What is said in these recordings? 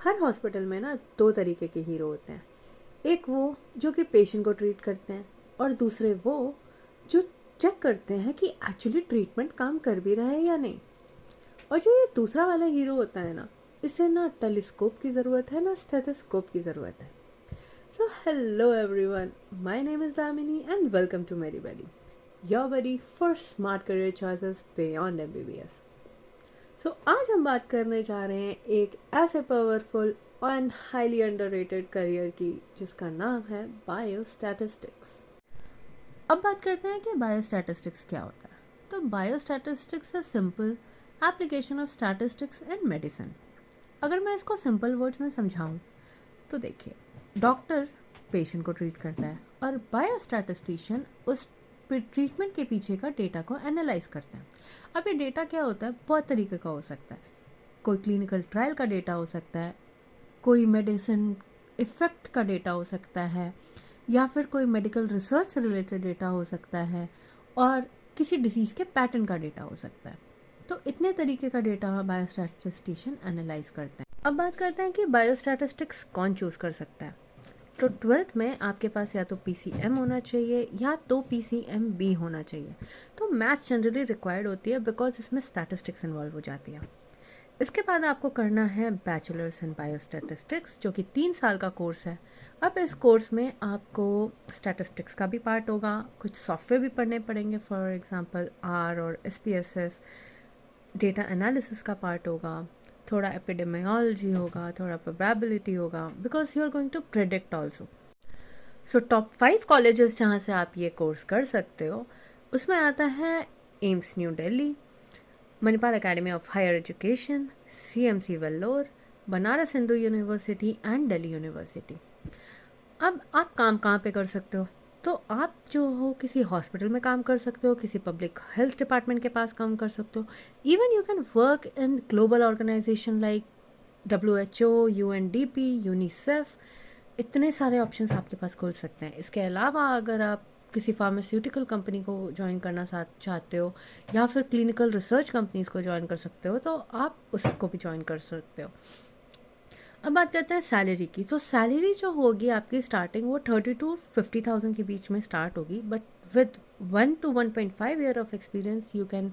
हर hospital में ना दो तरीके के हीरो होते हैं। एक वो जो कि पेशेंट को ट्रीट करते हैं और दूसरे वो जो चेक करते हैं कि एक्चुअली ट्रीटमेंट काम कर भी रहा है या नहीं। और जो ये दूसरा वाला हीरो होता है ना, इसे ना टेलीस्कोप की ज़रूरत है ना स्टेथोस्कोप की ज़रूरत है। So hello everyone, my name is Damini and welcome to मेरी buddy, your buddy for smart career choices beyond MBBS. So आज हम बात करने जा रहे हैं एक ऐसे powerful and highly underrated career की जिसका नाम है बायोस्टैटिस्टिक्स। अब बात करते हैं कि बायोस्टैटिस्टिक्स क्या होता है। तो बायोस्टैटिस्टिक्स है simple application of statistics in medicine. अगर मैं इसको सिंपल वर्ड्स में समझाऊं तो देखिए, डॉक्टर पेशेंट को ट्रीट करता है और बायोस्टैटिस्टिशियन उस ट्रीटमेंट के पीछे का डेटा को एनालाइज करते हैं। अब ये डेटा क्या होता है, बहुत तरीके का हो सकता है। कोई क्लिनिकल ट्रायल का डेटा हो सकता है, कोई मेडिसिन इफ़ेक्ट का डेटा हो सकता है, या फिर कोई मेडिकल रिसर्च से रिलेटेड डेटा हो सकता है, और किसी डिसीज़ के पैटर्न का डेटा हो सकता है। तो इतने तरीके का डेटा बायोस्टैटिस्टिशियन एनालाइज करते हैं। अब बात करते हैं कि बायोस्टैटिस्टिक्स कौन चूज़ कर सकता है। तो 12th में आपके पास या तो PCM होना चाहिए या तो PCMB होना चाहिए। तो मैथ्स जनरली रिक्वायर्ड होती है बिकॉज इसमें स्टैटिस्टिक्स इन्वॉल्व हो जाती है। इसके बाद आपको करना है बैचलर्स इन बायोस्टैटिस्टिक्स, जो कि 3 साल का कोर्स है। अब इस कोर्स में आपको स्टैटिस्टिक्स का भी पार्ट होगा, कुछ सॉफ्टवेयर भी पढ़ने पड़ेंगे, फॉर एग्जांपल R और SPSS, डेटा एनालिसिस का पार्ट होगा, थोड़ा एपिडेमियोलॉजी होगा, थोड़ा प्रोबेबिलिटी होगा, because you are going to predict also. So top 5 colleges जहाँ से आप ये कोर्स कर सकते हो उसमें आता है AIIMS new Delhi, Manipal academy of higher education, CMC Vellore, Banaras Hindu university and Delhi university. अब आप काम कहाँ पे कर सकते हो? तो आप जो हो किसी हॉस्पिटल में काम कर सकते हो, किसी पब्लिक हेल्थ डिपार्टमेंट के पास काम कर सकते हो। Even you can work in global organisation like WHO, UNDP, UNICEF. इतने सारे ऑप्शंस आपके पास खुल सकते हैं। इसके अलावा अगर आप किसी फार्मास्यूटिकल कंपनी को ज्वाइन करना चाहते हो या फिर क्लिनिकल रिसर्च कंपनीज को ज्वाइन कर सकते हो, तो आप उसको भी ज्वाइन कर सकते हो। अब बात करते हैं सैलरी की। तो सैलरी जो होगी आपकी स्टार्टिंग वो 30 to 50,000 के बीच में स्टार्ट होगी, but with 1 to 1.5 year of experience you can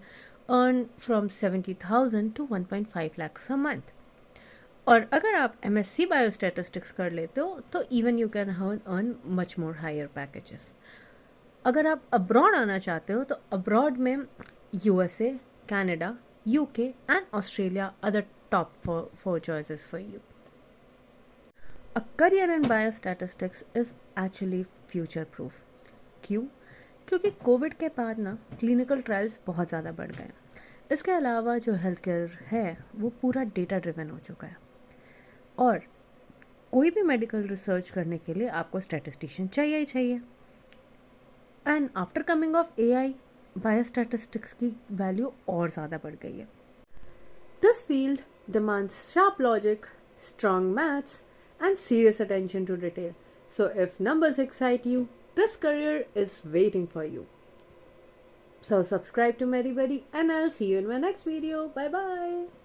earn from 70,000 to 1.5 lakhs a month। और अगर आप MSc बायोस्टैटिस्टिक्स कर लेते हो तो even you can earn much more higher packages. अगर आप अब्रॉड आना चाहते हो तो अब्रॉड में USA, Canada, UK and Australia are the top four choices for you. A career in biostatistics is actually future proof। क्यों? क्योंकि कोविड के बाद ना क्लिनिकल ट्रायल्स बहुत ज़्यादा बढ़ गए। इसके अलावा जो हेल्थ केयर है वो पूरा डेटा ड्रिवन हो चुका है, और कोई भी मेडिकल रिसर्च करने के लिए आपको स्टैटिस्टिशियन चाहिए ही चाहिए। And after coming of AI, biostatistics की वैल्यू और ज़्यादा बढ़ गई है। This field demands sharp logic, strong maths, and serious attention to detail. So, if numbers excite you, this career is waiting for you. So, subscribe to Meribuddy, and I'll see you in my next video. Bye bye.